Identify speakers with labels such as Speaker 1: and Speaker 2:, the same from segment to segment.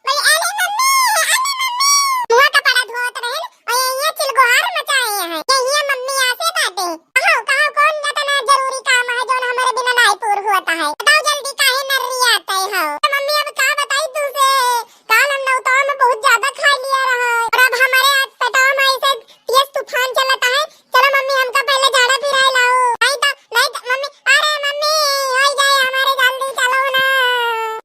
Speaker 1: बोले अरे मम्मी मुआ कपड़ा धोत रहे और ये चिलगोहार मचाए हैं ये मम्मी ऐसे बातें कहो कहो कौन इतना जरूरी काम है जो हमारे बिना नहीं पूरा होता है बताओ जल्दी काहे नर्री आते हो मम्मी अब का बताई तुझसे काल हम नौताव में बहुत ज्यादा खा लिया रहा और अब हमारे पेटाव में ऐसे तेज तूफान चलता है चलो मम्मी हमका पहले झाड़ा फिराई लाओ नहीं तो मम्मी अरे मम्मी होई जाए हमारे जल्दी चलो ना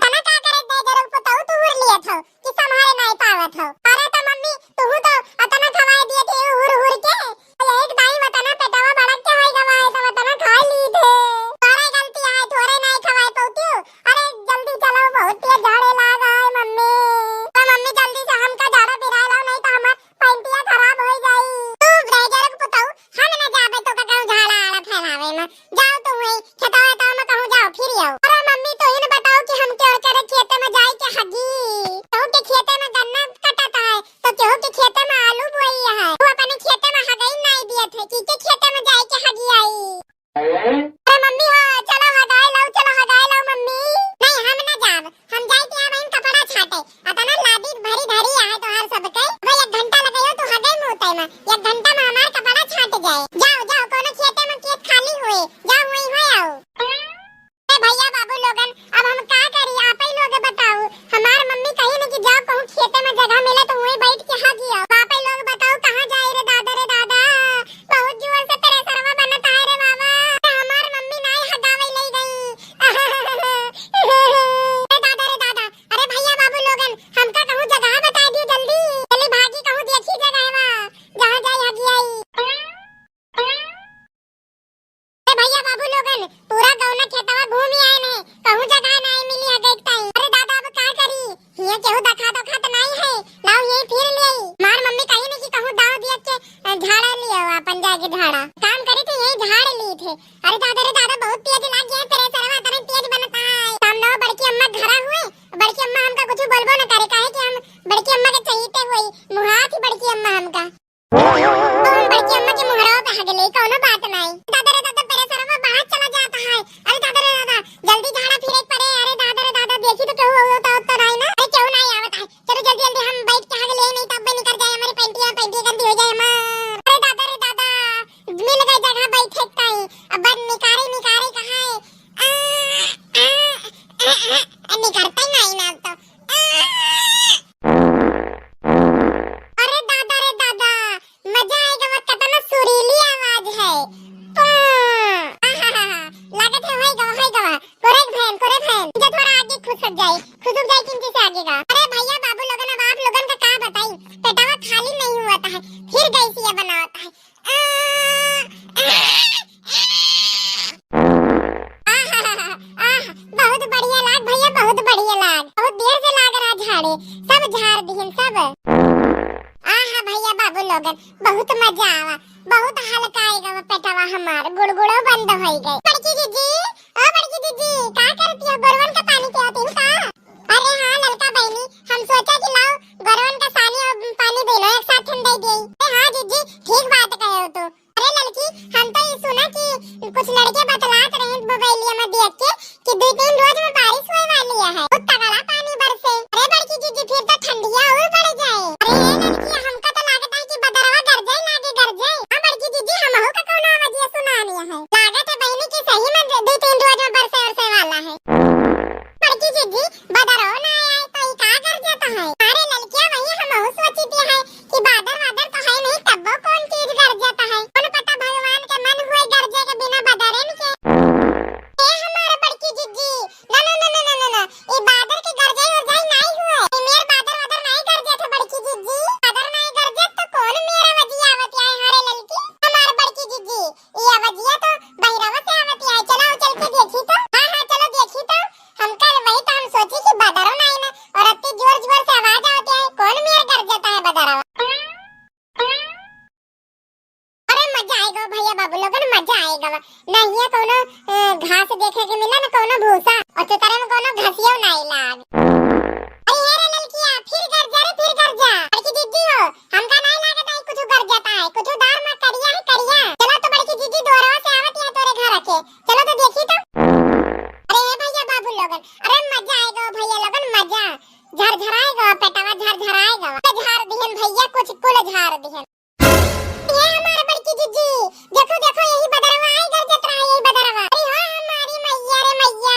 Speaker 1: तना का करे दे जरूर पताऊ तू हुर लिया था कि संभाले नहीं पावत हो अरे तो मम्मी तू तो अतना खवाए दिए थे हुर के एक दाई वतना पेटावा बड़क के होई गवाए तो वतना खा ली थे अरे गलती है थोड़े नहीं खवाए पौती अरे जल्दी चलो बहुत तेज झाड़े लाग आए मम्मी तो मम्मी जल्दी से हमका झाड़ा फिराई लाओ नहीं तो हमार पैंटिया खराब हो जाई तू ड्राइवर को बताओ हम न जाबे तो कहूं झाड़ा आड़ा फैलावे में जाओ तू वही खेतवा तो में कहूं जाओ फिर आओ अरे मम्मी तो इन बताओ कि हम क्या करे खेते में जाई के हगी तो के खेते में गन्ना कटता है तो केहू के खेते में आलू बोई है वो अपने खेते में हगई नहीं दिए थे कि के खेते में जाई के हगी आई अरे मम्मी हो चलो हगाई लाओ मम्मी नहीं हम न जाब हम जाई के अब इन कपड़ा छाटे अतना लादी भरी धरी है तो हर सब के भाई 1 घंटा लगायो तो हगई मुते में 1 घंटा में हमार कपड़ा छाट जाए जाओ कोनो खेते में खेत खाली हुए जाओ वही हो आओ ए भैया बाबू लोगन अब हम का करी आप ही लोग बताओ हमार मम्मी कही न कि जाओ कहूं खेते में जगह मिले तो वही बैठ के हगियो आप ही लोग बताओ कहां जाए रे दादा बहुत जोर से तेरे सरवा बनता है रे बाबा हमार मम्मी नहीं हगावे ले गई रे दादा अरे भैया बाबू लोगन हमका कहूं जगह बता दियो जल्दी चली भागी कहूं देखी जगह जहां जाई हगी आई भैया बाबू लोगन पूरा गौना खेतवा घूमी आए ने कहूं जगह नहीं मिली है देखता ही अरे दादा अब का करी ये केहू दखा तो नहीं है लाओ ये फिर ले मार मम्मी कही नहीं कि कहूं दाव दिया के झाड़ा लियो अपन जाके झाड़ा काम करी थी यही झाड़ ली थे अरे दादा बहुत तेज लाग गया तेरे सरवा तने तेज बनता है सामने बड़की अम्मा घरा हुए बड़की अम्मा हमका कुछ बोलबो न करे काहे कि हम बड़की अम्मा के चाहिए हुई मुहा थी बड़की अम्मा हमका तो हम बड़की अम्मा के मुहरा पे हगले कोनो बात नहीं दादा तेरे सरवा बाहर चला जाता है अरे दादा जल्दी झाड़ा फिरे पड़े अरे दादा देखी तो केहू हो तो नहीं ना अरे क्यों नहीं आवत है चलो जल्दी हम बैठ के हगले नहीं तब निकल जाए हमारी पैंटिया गंदी हो जाए हमार अरे दादा मिल गई जगह बैठे ताई अब निकारी कहां है निकलता ही नहीं ना तो अरे दादा मजा आएगा वो कितना सुरीली आवाज है लागत है वही गवा कोरे बहन जो थोड़ा आगे खुसक जाए किंची से आगे का अरे भैया बाबू लोगन अब आप लोगन का बताई पेटावा खाली नहीं हुआ था फिर गैसिया बनाता है बहुत बढ़िया लाग भैया बहुत बढ़िया लाग बहुत देर से लाग रहा झाड़े सब झाड़ दिहन सब भैया बाबू लोगन बहुत मजा आवा बहुत हल्का आएगा पेटवा हमार गुड़गुड़ो बंद हो गई बड़की दीदी का करती हो गोरवन का पानी पियाती हो का अरे हां ललका बहनी हम सोचा कि लाओ गोरवन का पानी दे लो एक साथ हम दे दे हां दीदी ठीक बात कहे हो तो अरे लड़की हम तो ये सुना कि कुछ लड़के बतलात रहे मोबाइलिया में देख के कि 2-3 रोज में बारिश होने वाली है उतना गला पानी बरसे अरे बड़की दीदी फिर तो ठंडिया और बढ़ जाए अरे लड़की हमका तो लागत है कि बदरवा गरजे हां बड़की दीदी हम हो का कोनो आवाज ये सुनानी है लागत है बहनी की सही में 2-3 रोज में बरसे वाला है बड़की दीदी बदरवा ना आए तो ये का कर जाता है अरे लड़कियां वही हम हो सोची थी है कि बादर तो है नहीं तब वो कौन चीज कर जाता है कौन पता भगवान के मन हुए गरजे के बिना बदरे के ए हमारे बड़की दीदी ना ये बादर के गरजे हो जाए नहीं हुए ये मेरे बादर नहीं गरजे थे बड़की दीदी बादर नहीं गरजे तो कौन मेरा वजिया आवत है हरे लड़की हमारे बड़की दीदी ये वजिया तो बहिरवा से आवत है चलो चल के देखी तो हां चलो देखी तो हम कल वही तो हम सोची कि बदरो नहीं ना और इतनी जोर से आवाज आती है कौन मेरा गरजता है बदरवा आएगा भैया बाबू लोगन मजा आएगा नहीं है कोनो घास देखे के मिला ना कोनो भूसा और चतरे में कोनो घसियो नहीं लाग अरे ये लड़कियां फिर कर जा बड़की दीदी हो हमका नहीं लागत है कुछ कर जाता है कुछ दार में करिया चलो तो बड़की दीदी दोरो से आवत है तोरे घर के चलो तो देखी तो अरे भैया बाबू लोगन अरे मजा आएगा भैया लोगन मजा झरझराएगा झार झराएगा झार दिहन भैया कुछ कुल झार दिहन। ये हमारे बड़की जीजी देखो देखो यही बदरवा आई घर जतरा यही बदरवा। अरे हां हमारी मैया रे मैया।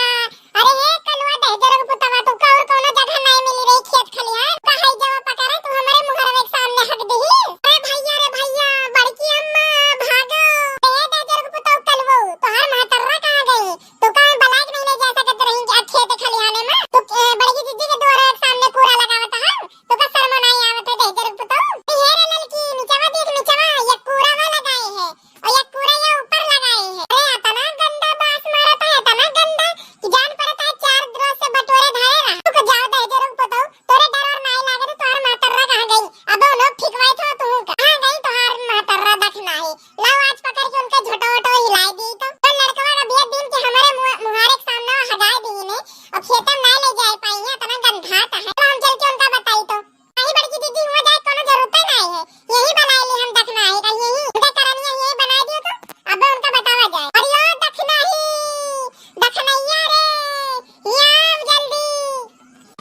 Speaker 1: अरे हे कलवा दहजर पुतवा तू का और कोनो जगह नहीं मिली रही खेत खलिहान कहाई जवा पकड़ा तू हमारे मुहरवे के सामने हक दही। अरे भैया बड़की अम्मा भागो। हे दहजर पुतव कलवो तोहार महतर्रा कहां गई? तू का बलाक नहीं ले जा सकत रही कि खेत खलिहाने में तू बड़की जीजी के द्वार के सामने कूड़ा लगावत है तो का शर्म नहीं आवत है दहजर पुतव। हे रे ललकी नीचवा देख नीचवा ये कूड़ा वाला लगाए है और ये कूड़ा ये ऊपर लगाए है। अरे इतना गंदा बास मारता है इतना गंदा कि जान पड़ता है 4 दिनों से बटोरे धारे रहा। तू जाओ दे जरूर बताओ तोरे डर और नहीं लागे तो तोहर मातर्रा कहां गई? अब वो लोग ठिकवाई था तू कहां गई तोहर मातर्रा देखना है। लाओ आज पकड़ के उनके झोटो झोटो हिलाई दी तो लड़कवा का बिया दिन के हमारे मुहारे के सामने हगाए दी ने और खेत में नहीं ले जाए पाई है इतना गंधाता है। तो हम चल के उनका बताई तो नहीं बड़की दीदी हो जाए कोनो जरूरत ही नहीं है यही बनाई ली हम दखना है का यही उनके करनिया यही बना दियो तो अब उनका बतावा जाए। और यो दखना ही दखनैया रे याम जल्दी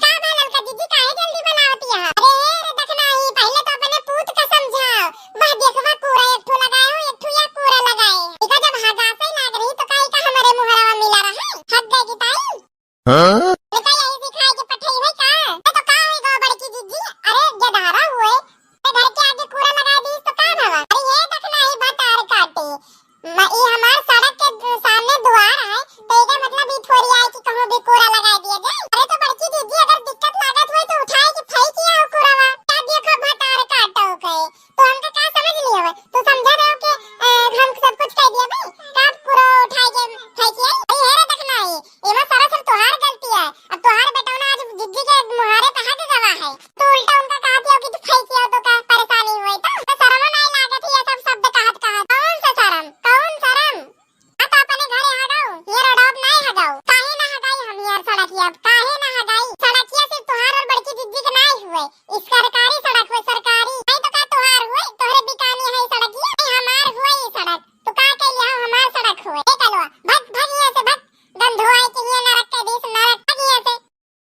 Speaker 1: का भलन का दीदी काहे जल्दी बनावती है? अरे रे दखना ही पहले तो अपने पूत का समझाओ वह देखवा कूड़ा एक ठो लगाए हो एक ठो या कूड़ा लगाए इका जब हगासे लाग रही तो काहे का हमारे मुहरवा मिला रहा है हद गई की ताई। हां बेटा यही सिखाए के पठई है का तो का है गो बड़की जीजी। अरे गधारा हुए घर के आगे कूड़ा लगा दी तो का भवा? अरे ये देखना ही भतार काटे ये हमार सड़क के सामने द्वार है तो इसका मतलब ई थोड़ी है कि कहीं भी कूड़ा लगा दिया जाए। अरे तो बड़की दीदी अगर दिक्कत लागत हुई तो उठाए के फेंक किया कूड़ावा क्या देखो भतार काटो के तो हमका क्या समझ लिया है तो समझा दो कि हम सब कुछ कह दिया भाई का कूड़ा उठाए के फेंक किया। अरे हेरे देखना ही एमा सरासर तोहार गलती है। अब तोहार बेटा ना आज दीदी के मुहारे पे हक गवा है तो उल्टा उनका कहा दिया कि तू फेंक किया तो का परेशानी हुई तो शर्म नहीं लागत है ये सब शब्द कहत कहत कौन सा शर्म कौन शर्म? अब अपने घरे हगाओ ये रोडोब नहीं हगाओ काहे ना हगाई हम यार सड़किया काहे ना हगाई सड़किया सिर्फ तोहार और बड़की दीदी के नहीं हुए इस सरकारी सड़क हुए सरकारी नहीं तो का तोहार हुए तोहरे बिकानी है सड़किया नहीं हमार हुए ये सड़क तो का के यहाँ हमार सड़क हुए ए कलवा भग भग यहाँ से भग गंधोए के ये नरक के देश नरक भग यहाँ से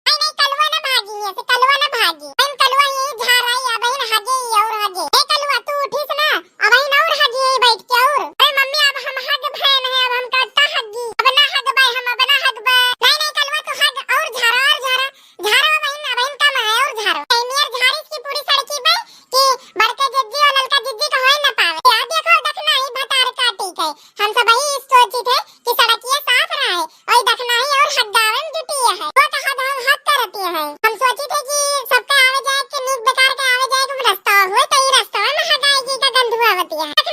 Speaker 1: नहीं कलवा ना भागी यहाँ से कलवा ना भागी हम कलवा यही झार आई अब इन हगे और हगे ए कलवा तू उठीस ना अब इन और हगे यही बैठ के और अरे मम्मी अब हम हग भैन है अब हम करता हगी अब ना हग बाई हम अब ना हग बाई नहीं कलवा तू हग और झारा झारा बहन अब इन काम है और झारा मेर झारिस की पूरी सड़की बाई कि बड़के जज्जी और ललका जज्जी का होई ना पावे या देखो दखना ही भतार काटी के हम सब ही सोची थे कि सड़कियां साफ रहे और दखना ही और हगावन जुटी है वो कहा हम हक करती है। हम सोची थे कि सबका आवे जाए कि नीक बेकार के आवे जाए कि रास्ता हो तो ये रास्ता में हगाएगी का गंधुआवती है।